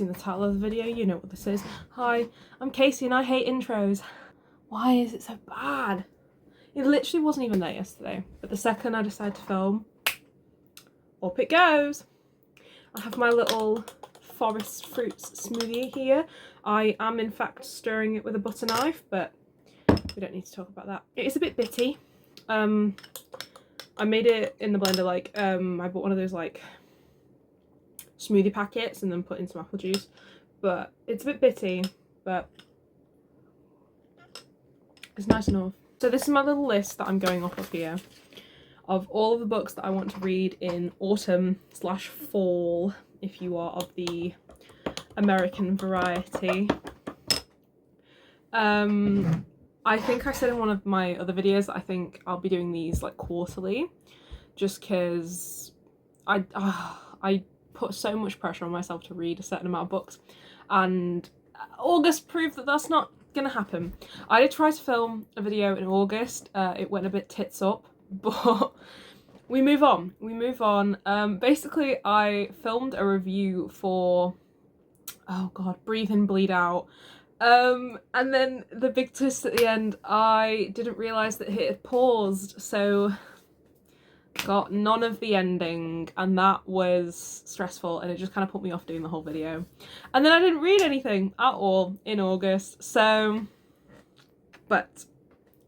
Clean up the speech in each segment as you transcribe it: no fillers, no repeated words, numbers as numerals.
seen the title of the video, you know what this is. Hi, I'm Casey and I hate intros. Why is it so bad? It literally wasn't even there yesterday, but the second I decided to film, up it goes. I have my little forest fruits smoothie here. I am in fact stirring it with a butter knife, but we don't need to talk about that. It is a bit bitty. I made it in the blender, like, I bought one of those, like, smoothie packets and then put in some apple juice. But it's a bit bitty, but it's nice enough. So this is my little list that I'm going off of here, of all of the books that I want to read in autumn/fall, if you are of the American variety. I think I said in one of my other videos that I think I'll be doing these like quarterly, just because I put so much pressure on myself to read a certain amount of books, and August proved that that's not gonna happen. I did try to film a video in August, it went a bit tits up, but we move on. Basically I filmed a review for, oh god, Breathe In, Bleed Out. And then the big twist at the end, I didn't realise that it had paused, so got none of the ending, and that was stressful, and it just kind of put me off doing the whole video. And then I didn't read anything at all in August, so, but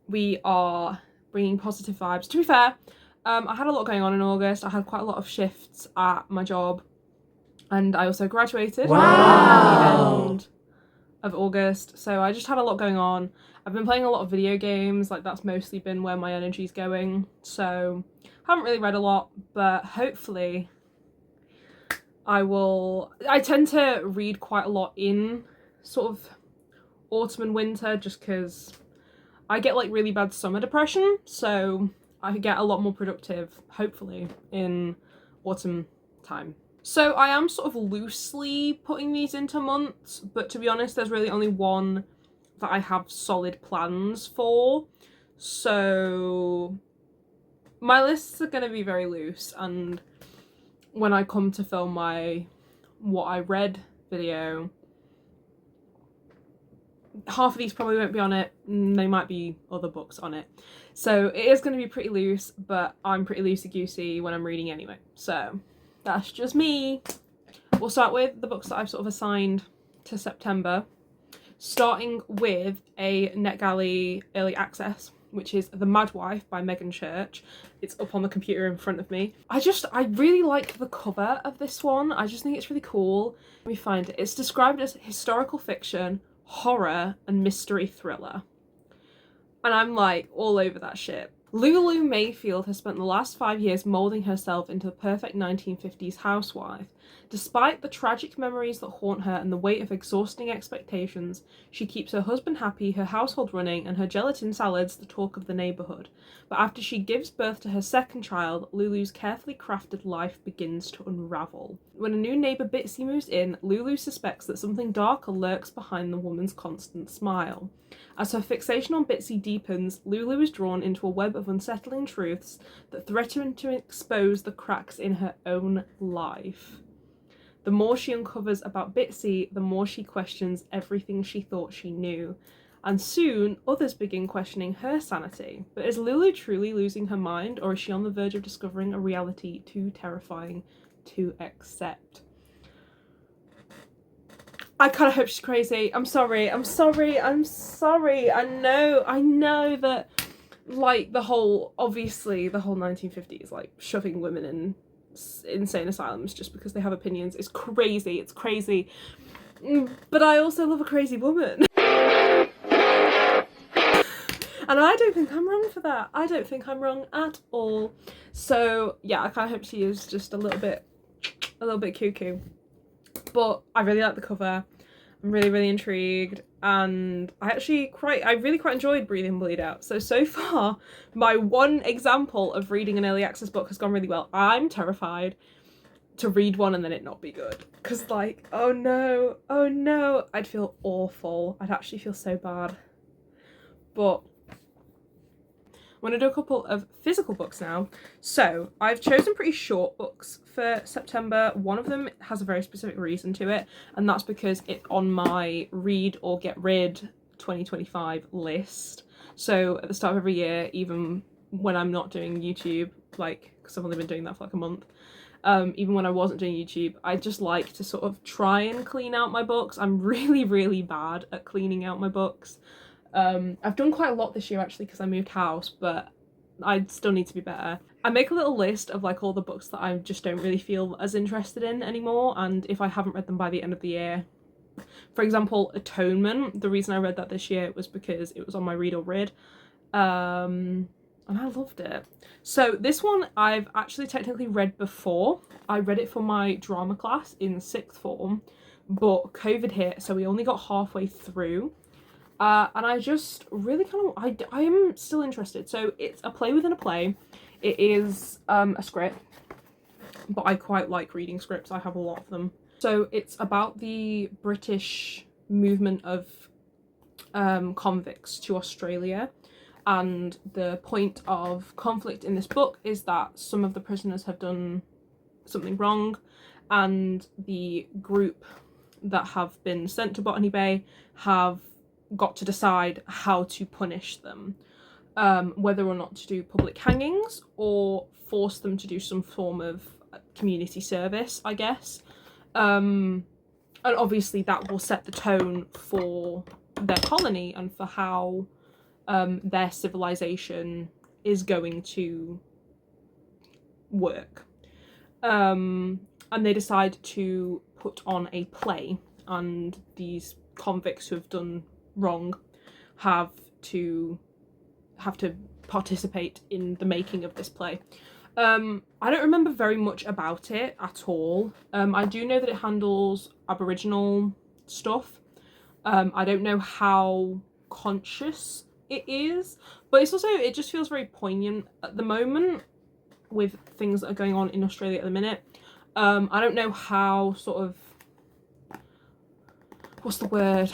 we are bringing positive vibes. To be fair, I had a lot going on in August. I had quite a lot of shifts at my job, and I also graduated. Wow. At the end of August, so I just had a lot going on. I've been playing a lot of video games, like that's mostly been where my energy's going, so haven't really read a lot, but hopefully I will. I tend to read quite a lot in sort of autumn and winter just because I get like really bad summer depression, so I get a lot more productive hopefully in autumn time. So I am sort of loosely putting these into months, but to be honest, there's really only one that I have solid plans for. So my lists are going to be very loose, and when I come to film my what I read video, half of these probably won't be on it, they might be other books on it. So it is going to be pretty loose, but I'm pretty loosey-goosey when I'm reading anyway, so that's just me. We'll start with the books that I've sort of assigned to September, starting with a NetGalley early access, which is The Madwife by Meagan Church. It's up on the computer in front of me. I really like the cover of this one. I just think it's really cool. Let me find it. It's described as historical fiction, horror, and mystery thriller. And I'm like all over that shit. Lulu Mayfield has spent the last 5 years moulding herself into the perfect 1950s housewife. Despite the tragic memories that haunt her and the weight of exhausting expectations, she keeps her husband happy, her household running, and her gelatin salads the talk of the neighbourhood. But after she gives birth to her second child, Lulu's carefully crafted life begins to unravel. When a new neighbour Bitsy moves in, Lulu suspects that something darker lurks behind the woman's constant smile. As her fixation on Bitsy deepens, Lulu is drawn into a web of unsettling truths that threaten to expose the cracks in her own life. The more she uncovers about Bitsy, the more she questions everything she thought she knew. And soon, others begin questioning her sanity. But is Lulu truly losing her mind, or is she on the verge of discovering a reality too terrifying to accept? I kind of hope she's crazy. I'm sorry. I know that, like, the whole 1950s, like, shoving women in insane asylums just because they have opinions is crazy. It's crazy. But I also love a crazy woman. And I don't think I'm wrong for that. I don't think I'm wrong at all. So yeah, I kind of hope she is just a little bit cuckoo. But I really like the cover. I'm really intrigued, and I really quite enjoyed Breathe In, Bleed Out. So far, my one example of reading an early access book has gone really well. I'm terrified to read one and then it not be good, because like, oh no, I'd feel awful. I'd actually feel so bad. But want to do a couple of physical books now. So I've chosen pretty short books for September. One of them has a very specific reason to it, and that's because it's on my read or get rid 2025 list. So at the start of every year, even when I'm not doing YouTube, like, because I've only been doing that for like a month, even when I wasn't doing YouTube, I just like to sort of try and clean out my books. I'm really, really bad at cleaning out my books. I've done quite a lot this year actually because I moved house, but I still need to be better. I make a little list of like all the books that I just don't really feel as interested in anymore, and if I haven't read them by the end of the year. For example, Atonement, the reason I read that this year was because it was on my read or read. And I loved it. So this one I've actually technically read before. I read it for my drama class in 6th form, but COVID hit, so we only got halfway through. And I just really kind of, I am still interested. So it's a play within a play. It is a script, but I quite like reading scripts. I have a lot of them. So it's about the British movement of convicts to Australia. And the point of conflict in this book is that some of the prisoners have done something wrong, and the group that have been sent to Botany Bay have got to decide how to punish them, whether or not to do public hangings or force them to do some form of community service, I guess. And obviously that will set the tone for their colony and for how their civilization is going to work. And they decide to put on a play, and these convicts who have done wrong have to participate in the making of this play. I don't remember very much about it at all. I do know that it handles Aboriginal stuff. I don't know how conscious it is, but it's also, it just feels very poignant at the moment with things that are going on in Australia at the minute. I don't know how sort of, what's the word?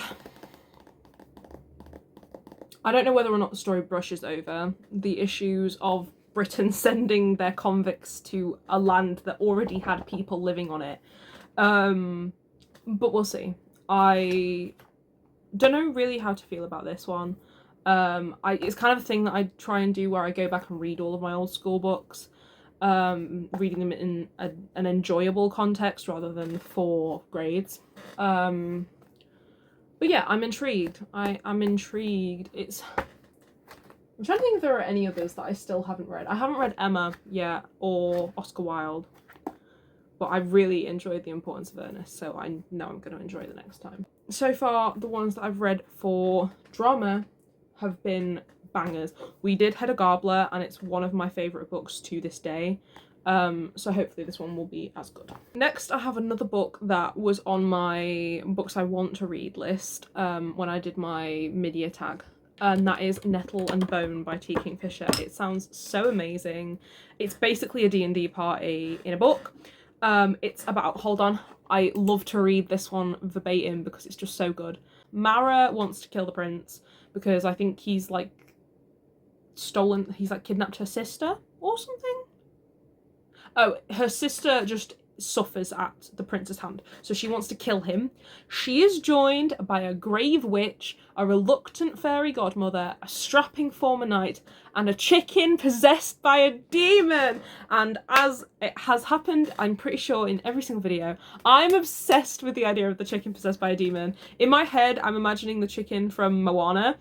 I don't know whether or not the story brushes over the issues of Britain sending their convicts to a land that already had people living on it. But we'll see. I don't know really how to feel about this one. It's kind of a thing that I try and do where I go back and read all of my old school books, reading them in an enjoyable context rather than for grades. But yeah, I'm intrigued. I'm intrigued. I'm trying to think if there are any others that I still haven't read. I haven't read Emma yet, or Oscar Wilde, but I really enjoyed The Importance of Ernest, so I know I'm going to enjoy it the next time. So far, the ones that I've read for drama have been bangers. We did Hedda Gabler, and it's one of my favourite books to this day. So hopefully this one will be as good. Next, I have another book that was on my books I want to read list when I did my mid-year tag, and that is Nettle and Bone by T. Kingfisher. It sounds so amazing. It's basically a D&D party in a book. It's about, hold on, I love to read this one verbatim because it's just so good. Mara wants to kill the prince because I think he's like kidnapped her sister or something. Oh, her sister just suffers at the prince's hand, so she wants to kill him. She is joined by a grave witch, a reluctant fairy godmother, a strapping former knight, and a chicken possessed by a demon. And as it has happened, I'm pretty sure, in every single video, I'm obsessed with the idea of the chicken possessed by a demon. In my head, I'm imagining the chicken from Moana,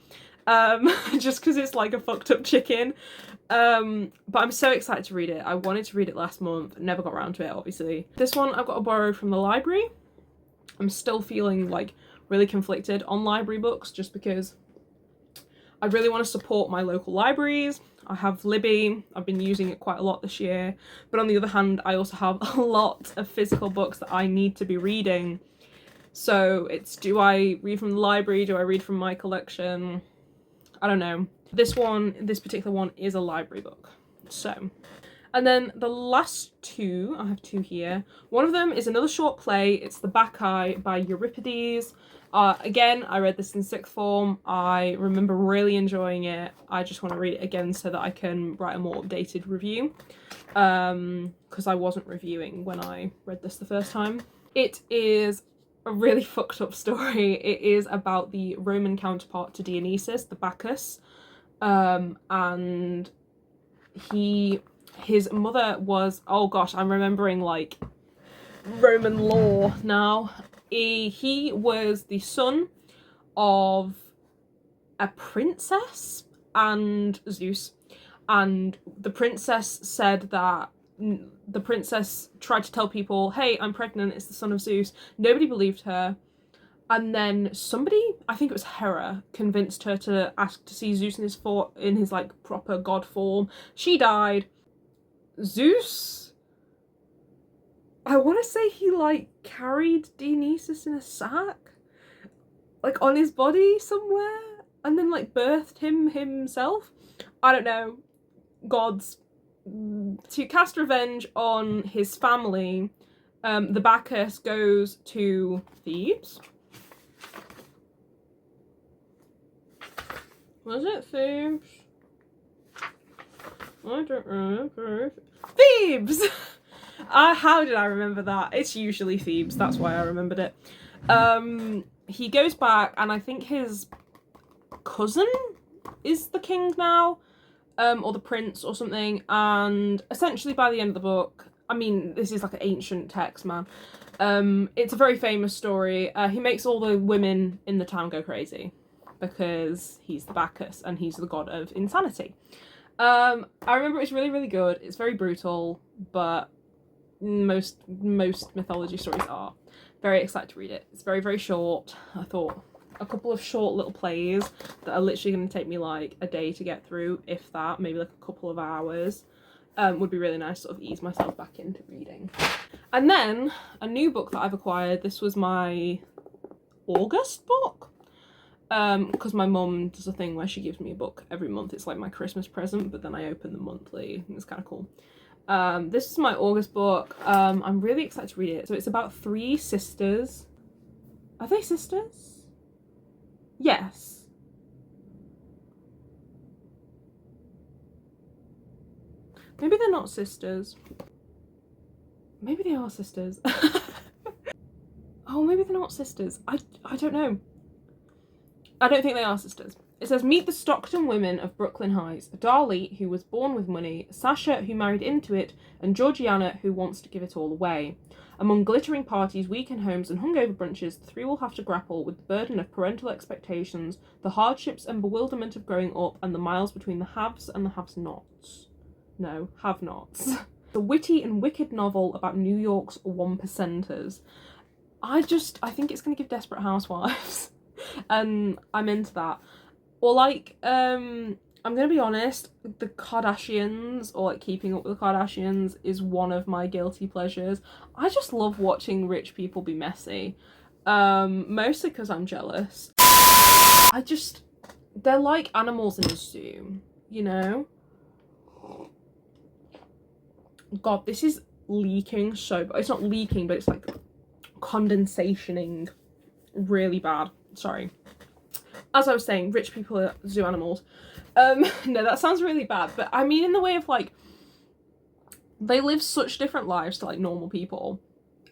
just because it's like a fucked up chicken. But I'm so excited to read it. I wanted to read it last month, never got around to it, obviously. This one I've got to borrow from the library. I'm still feeling like really conflicted on library books just because I really want to support my local libraries. I have Libby, I've been using it quite a lot this year, but on the other hand, I also have a lot of physical books that I need to be reading. So it's, do I read from the library? Do I read from my collection? I don't know. This particular one is a library book. So, And then the last two, I have two here. One of them is another short play. It's the Bacchae by Euripides. Again, I read this in sixth form. I remember really enjoying it. I just want to read it again so that I can write a more updated review. Because I wasn't reviewing when I read this the first time. It is a really fucked up story. It is about the Roman counterpart to Dionysus, the Bacchus. And his mother was, oh gosh, I'm remembering like Roman law now. He was the son of a princess and Zeus, and the princess said that the princess tried to tell people, hey, I'm pregnant, it's the son of Zeus. Nobody believed her. And then somebody, I think it was Hera, convinced her to ask to see Zeus in his like proper god form. She died. Zeus, I want to say he like carried Dionysus in a sack, like on his body somewhere, and then like birthed him himself. I don't know. Gods. To cast revenge on his family, the Bacchus goes to Thebes. Was it Thebes? I don't remember. Thebes! How did I remember that? It's usually Thebes, that's why I remembered it. He goes back, and I think his cousin is the king now, or the prince or something, and essentially by the end of the book, I mean, this is like an ancient text, man. It's a very famous story. He makes all the women in the town go crazy because he's the Bacchus and he's the god of insanity. I remember it's really, really good. It's very brutal, but most mythology stories are. Very excited to read it. It's very, very short. I thought a couple of short little plays that are literally going to take me like a day to get through, if that, maybe like a couple of hours, would be really nice to sort of ease myself back into reading. And then a new book that I've acquired. This was my August book. Because my mum does a thing where she gives me a book every month. It's like my Christmas present, but then I open them monthly. It's kind of cool. This is my August book. I'm really excited to read it. So it's about three sisters. Are they sisters? Yes. Maybe they're not sisters. Maybe they are sisters. Oh, maybe they're not sisters. I don't know. I don't think they are sisters. It says, meet the Stockton women of Brooklyn Heights. Darlie, who was born with money, Sasha, who married into it, and Georgiana, who wants to give it all away. Among glittering parties, weekend homes, and hungover brunches, the three will have to grapple with the burden of parental expectations, the hardships and bewilderment of growing up, and the miles between the haves and the have-nots. No, have-nots. The witty and wicked novel about New York's one-percenters. I think it's going to give Desperate Housewives. And I'm into that. Or like, I'm gonna be honest, the Kardashians, or like Keeping Up with the Kardashians, is one of my guilty pleasures. I just love watching rich people be messy. Mostly because I'm jealous. They're like animals in a zoo, you know? God, this is leaking so, it's not leaking, but it's like condensationing really bad. Sorry. As I was saying, rich people are zoo animals. No, that sounds really bad, but I mean in the way of like, they live such different lives to like normal people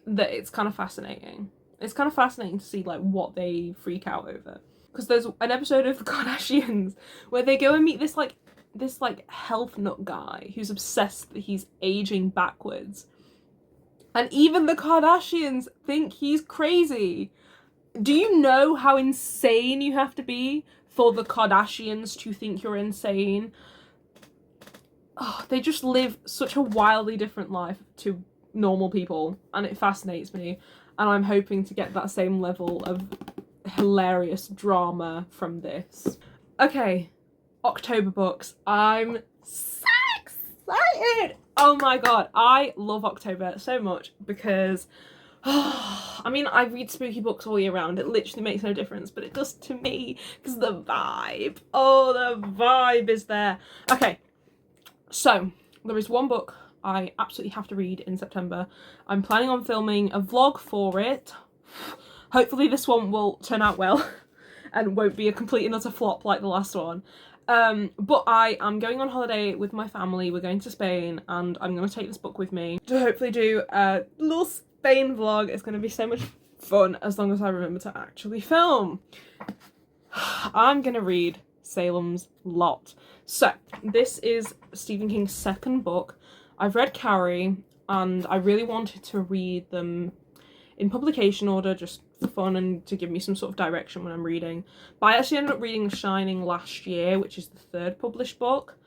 that it's kind of fascinating. It's kind of fascinating to see like what they freak out over. Because there's an episode of the Kardashians where they go and meet this health nut guy who's obsessed that he's aging backwards. And even the Kardashians think he's crazy. Do you know how insane you have to be for the Kardashians to think you're insane? Oh, they just live such a wildly different life to normal people, and it fascinates me. And I'm hoping to get that same level of hilarious drama from this. Okay, October books. I'm so excited! Oh my god, I love October so much because I mean, I read spooky books all year round. It literally makes no difference, but it does to me because the vibe. Oh, the vibe is there. Okay, so there is one book I absolutely have to read in September. I'm planning on filming a vlog for it. Hopefully this one will turn out well and won't be a complete and utter flop like the last one. But I am going on holiday with my family. We're going to Spain and I'm going to take this book with me to hopefully do a little Spain vlog. It's going to be so much fun as long as I remember to actually film. I'm going to read Salem's Lot. So this is Stephen King's second book. I've read Carrie and I really wanted to read them in publication order just for fun and to give me some sort of direction when I'm reading. But I actually ended up reading The Shining last year, which is the third published book.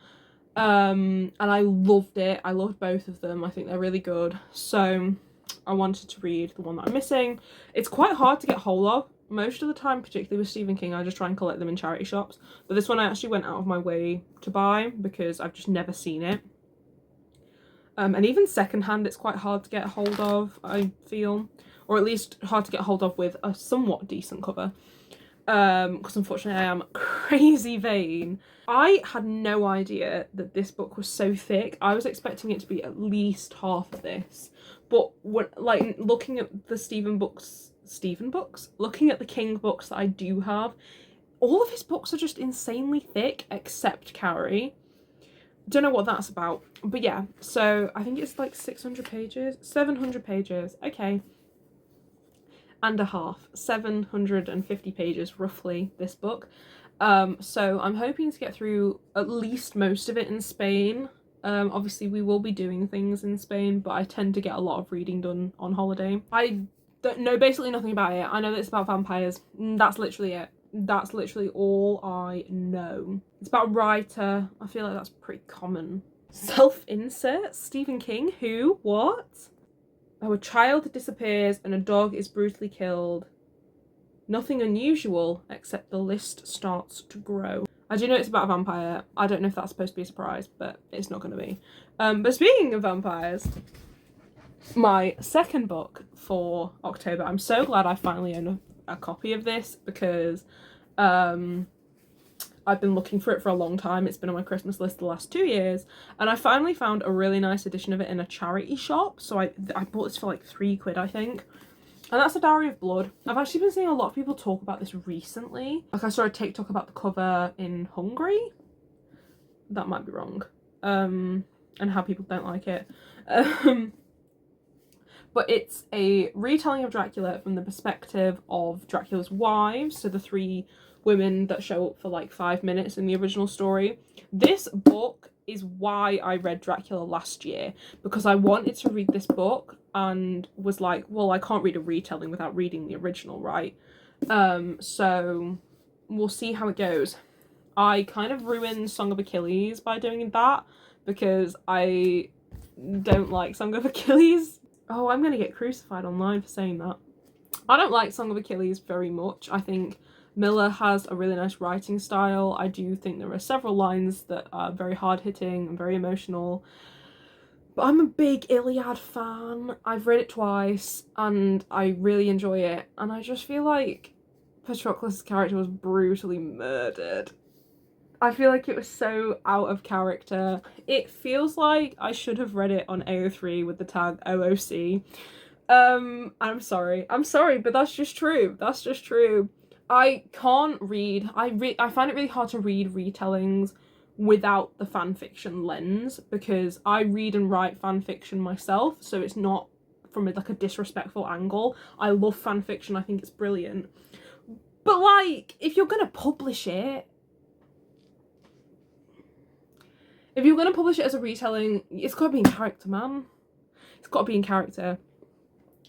And I loved it. I loved both of them. I think they're really good. So I wanted to read the one that I'm missing. It's quite hard to get hold of. Most of the time, particularly with Stephen King, I just try and collect them in charity shops. But this one I actually went out of my way to buy because I've just never seen it. And even secondhand, it's quite hard to get hold of, I feel. Or at least hard to get hold of with a somewhat decent cover. Because unfortunately I am crazy vain. I had no idea that this book was so thick. I was expecting it to be at least half of this. But when, like, looking at the looking at the King books that I do have, all of his books are just insanely thick, except Carrie. Don't know what that's about. But yeah, so I think it's like 600 pages, 700 pages. Okay. And a half, 750 pages roughly, this book. So I'm hoping to get through at least most of it in Spain. Obviously we will be doing things in Spain, but I tend to get a lot of reading done on holiday. I don't know basically nothing about it. I know that it's about vampires. That's literally it. That's literally all I know. It's about a writer. I feel like that's pretty common. Self-insert, Stephen King, who, what? Oh, a child disappears and a dog is brutally killed. Nothing unusual, except the list starts to grow. I do know it's about a vampire. I don't know if that's supposed to be a surprise, but it's not going to be. But speaking of vampires, my second book for October, I'm so glad I finally own a copy of this because I've been looking for it for a long time. It's been on my Christmas list the last 2 years, and I finally found a really nice edition of it in a charity shop. So I bought this for like £3, I think. And that's A Dowry of Blood. I've actually been seeing a lot of people talk about this recently. Like I saw a TikTok about the cover in Hungary. That might be wrong. And how people don't like it. But it's a retelling of Dracula from the perspective of Dracula's wives, so the 3 women that show up for like 5 minutes in the original story. This book is why I read Dracula last year, because I wanted to read this book and was like, well, I can't read a retelling without reading the original, right? So we'll see how it goes. I kind of ruined Song of Achilles by doing that because I don't like Song of Achilles. Oh, I'm gonna get crucified online for saying that. I don't like Song of Achilles very much. I think Miller has a really nice writing style. I do think there are several lines that are very hard-hitting and very emotional. But I'm a big Iliad fan. I've read it twice and I really enjoy it. And I just feel like Patroclus' character was brutally murdered. I feel like it was so out of character. It feels like I should have read it on AO3 with the tag OOC. I'm sorry, but that's just true. That's just true. I can't read. I find it really hard to read retellings without the fanfiction lens, because I read and write fanfiction myself, so it's not from a disrespectful angle. I love fanfiction. I think it's brilliant. But like, if you're gonna publish it, as a retelling, it's got to be in character, man. It's got to be in character.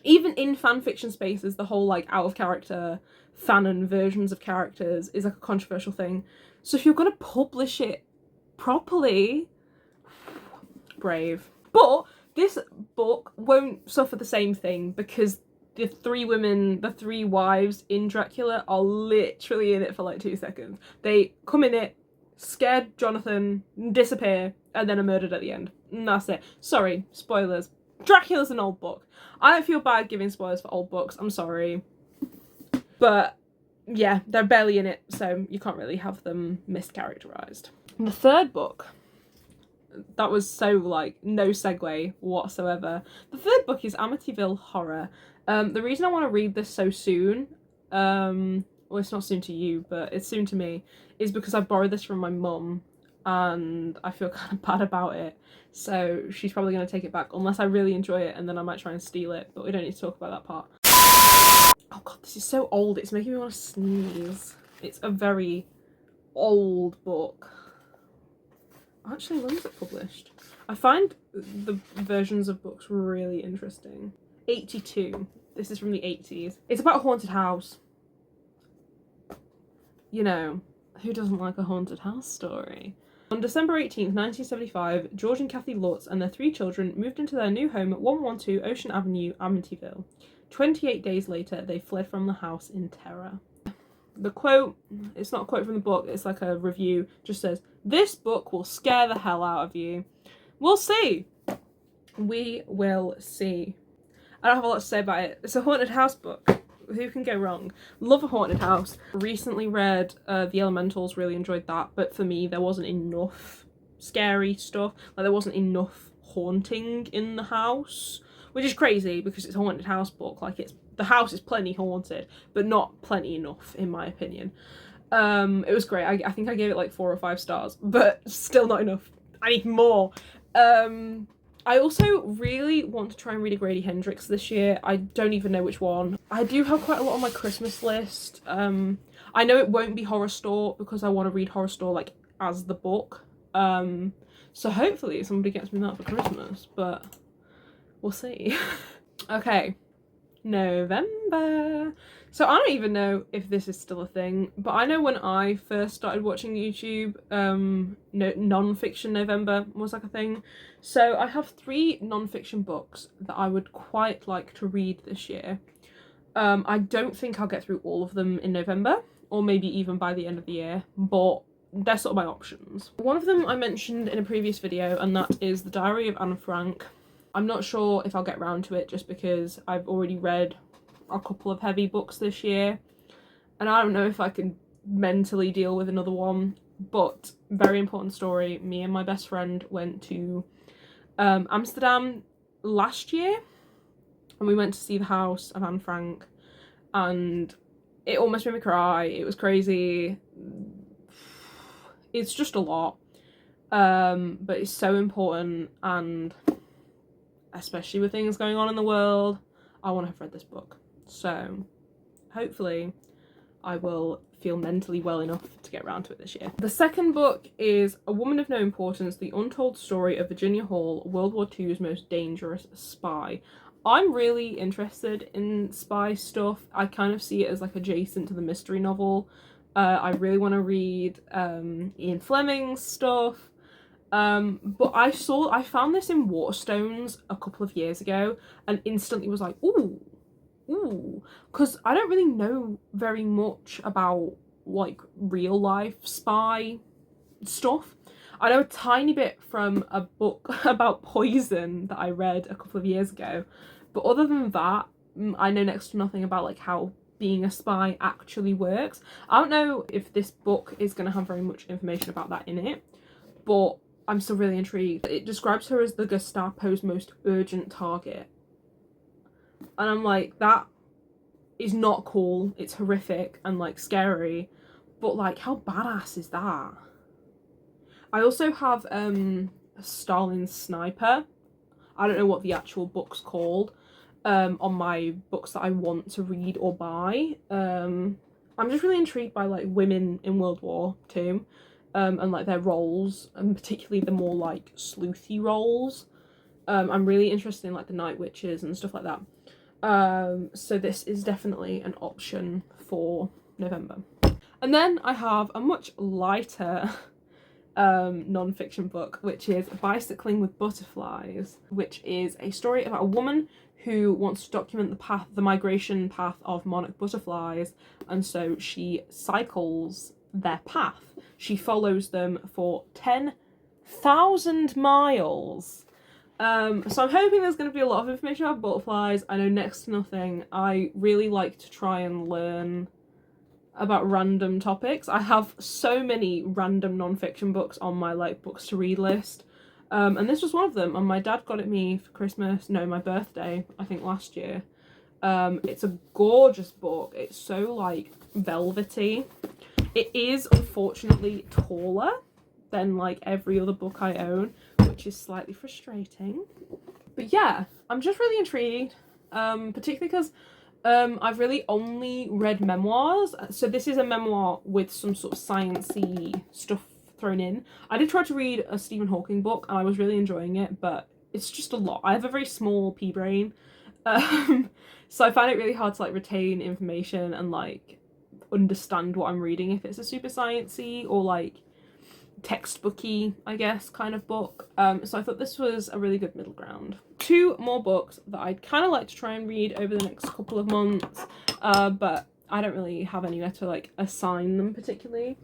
Even in fanfiction spaces, the whole like out of character fanon versions of characters is like a controversial thing. So if you're going to publish it properly, brave. But this book won't suffer the same thing, because the 3 women, the 3 wives in Dracula are literally in it for like 2 seconds. They come in it, scared Jonathan, disappear, and then are murdered at the end. And that's it. Sorry, spoilers. Dracula's an old book. I don't feel bad giving spoilers for old books. I'm sorry. But yeah, they're barely in it, so you can't really have them mischaracterized. And the third book That was so, like, no segue whatsoever. The third book is Amityville Horror. The reason I want to read this so soon, well, it's not soon to you, but it's soon to me, is because I borrowed this from my mum, and I feel kind of bad about it. So she's probably going to take it back, unless I really enjoy it, and then I might try and steal it, but we don't need to talk about that part. Oh god, this is so old, it's making me want to sneeze. It's a very old book. Actually, when was it published? I find the versions of books really interesting. 82. This is from the 80s. It's about a haunted house. You know, who doesn't like a haunted house story? On December 18th, 1975, George and Kathy Lutz and their 3 children moved into their new home at 112 Ocean Avenue, Amityville. 28 days later, they fled from the house in terror. The quote, it's not a quote from the book, it's like a review, just says, "This book will scare the hell out of you." We'll see. We will see. I don't have a lot to say about it. It's a haunted house book. Who can go wrong? Love a haunted house. Recently read The Elementals, really enjoyed that, but for me there wasn't enough scary stuff. Like, there wasn't enough haunting in the house, which is crazy because it's a haunted house book. Like, the house is plenty haunted, but not plenty enough, in my opinion. It was great. I think I gave it like 4 or 5 stars, but still not enough. I need more. I also really want to try and read a Grady Hendrix this year. I don't even know which one. I do have quite a lot on my Christmas list. I know it won't be Horror Store because I want to read Horror Store like as the book. So hopefully somebody gets me that for Christmas, but we'll see. Okay. November. So I don't even know if this is still a thing, but I know when I first started watching YouTube, non-fiction November was like a thing. So I have 3 non-fiction books that I would quite like to read this year. I don't think I'll get through all of them in November, or maybe even by the end of the year, but they're sort of my options. One of them I mentioned in a previous video, and that is The Diary of Anne Frank. I'm not sure if I'll get round to it just because I've already read a couple of heavy books this year, and I don't know if I can mentally deal with another one, but very important story. Me and my best friend went to Amsterdam last year, and we went to see the house of Anne Frank, and it almost made me cry. It was crazy. It's just a lot, but it's so important, and especially with things going on in the world, I want to have read this book. So hopefully I will feel mentally well enough to get around to it this year. The second book is A Woman of No Importance, The Untold Story of Virginia Hall, World War II's Most Dangerous Spy. I'm really interested in spy stuff. I kind of see it as like adjacent to the mystery novel. I really want to read Ian Fleming's stuff. But I found this in Waterstones a couple of years ago and instantly was like, ooh, because I don't really know very much about like real life spy stuff. I know a tiny bit from a book about poison that I read a couple of years ago, but other than that, I know next to nothing about like how being a spy actually works. I don't know if this book is going to have very much information about that in it, but I'm still really intrigued. It describes her as the Gestapo's most urgent target. And I'm like, that is not cool. It's horrific and like scary. But like, how badass is that? I also have Stalin's Sniper. I don't know what the actual book's called. On my books that I want to read or buy. I'm just really intrigued by like women in World War II. And like their roles, and particularly the more like sleuthy roles. I'm really interested in like the Night Witches and stuff like that. So this is definitely an option for November. And then I have a much lighter non-fiction book, which is Bicycling with Butterflies, which is a story about a woman who wants to document the migration path of monarch butterflies, and so she cycles their path. She follows them for 10,000 miles. So I'm hoping there's going to be a lot of information about butterflies. I know next to nothing. I really like to try and learn about random topics. I have so many random non-fiction books on my like books to read list. And this was one of them, and my dad got it me for Christmas, no, my birthday, I think last year. It's a gorgeous book. It's so like velvety. It is unfortunately taller than like every other book I own, which is slightly frustrating. But yeah, I'm just really intrigued, particularly because I've really only read memoirs. So this is a memoir with some sort of sciencey stuff thrown in. I did try to read a Stephen Hawking book and I was really enjoying it, but it's just a lot. I have a very small pea brain, so I find it really hard to like retain information and like understand what I'm reading if it's a super sciencey or like textbooky, I guess, kind of book. So I thought this was a really good middle ground. 2 more books that I'd kind of like to try and read over the next couple of months, but I don't really have anywhere to like assign them particularly.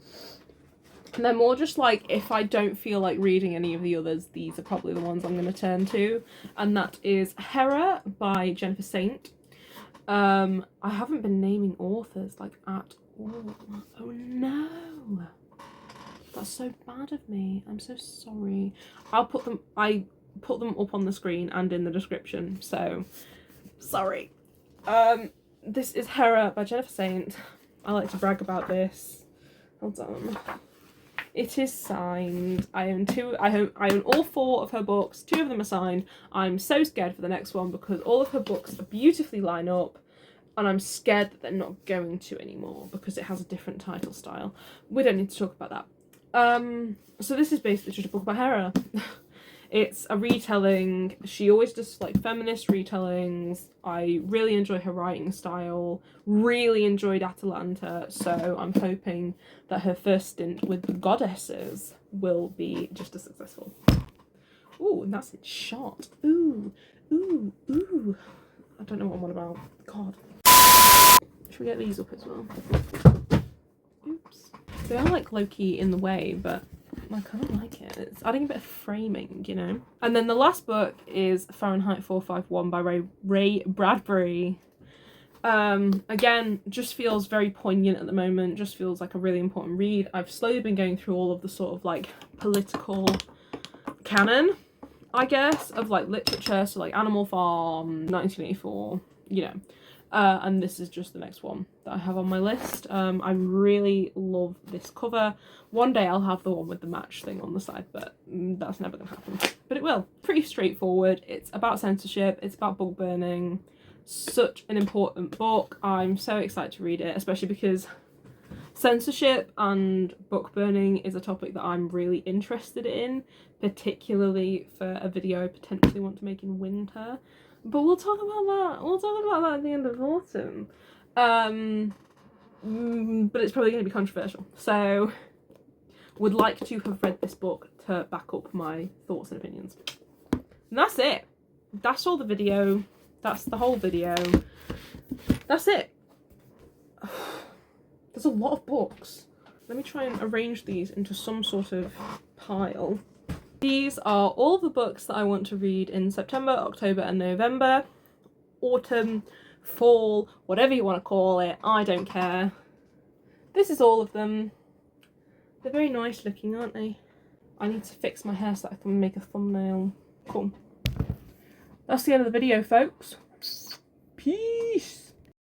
And they're more just like, if I don't feel like reading any of the others, these are probably the ones I'm going to turn to. And that is Hera by Jennifer Saint. I haven't been naming authors like at all. Oh no. That's so bad of me. I'm so sorry. I put them up on the screen and in the description, so sorry. This is Hera by Jennifer Saint. I like to brag about this. Hold on. It is signed. I own all 4 of her books. 2 of them are signed. I'm so scared for the next one because all of her books are beautifully line up, and I'm scared that they're not going to anymore because it has a different title style. We don't need to talk about that. So this is basically just a book about Hera. It's a retelling. She always does like feminist retellings. I really enjoy her writing style. Really enjoyed Atalanta, so I'm hoping that her first stint with the goddesses will be just as successful. Ooh, and that's it shot. Ooh, ooh, ooh. I don't know what I'm on about. God. Should we get these up as well? Oops. They are like low-key in the way, but I kind of like it. It's adding a bit of framing, you know? And then the last book is Fahrenheit 451 by Ray Bradbury. Again, just feels very poignant at the moment, just feels like a really important read. I've slowly been going through all of the sort of like political canon, I guess, of like literature, so like Animal Farm, 1984, you know. And this is just the next one that I have on my list. I really love this cover. One day I'll have the one with the match thing on the side, but that's never gonna happen. But it will. Pretty straightforward. It's about censorship. It's about book burning. Such an important book. I'm so excited to read it, especially because censorship and book burning is a topic that I'm really interested in, particularly for a video I potentially want to make in winter. But we'll talk about that. We'll talk about that at the end of autumn. But it's probably going to be controversial. So, would like to have read this book to back up my thoughts and opinions. And that's it. That's all the video. That's the whole video. That's it. There's a lot of books. Let me try and arrange these into some sort of pile. These are all the books that I want to read in September, October and November. Autumn, fall, whatever you want to call it, I don't care. This is all of them. They're very nice looking, aren't they? I need to fix my hair so I can make a thumbnail. Cool. That's the end of the video, folks. Peace.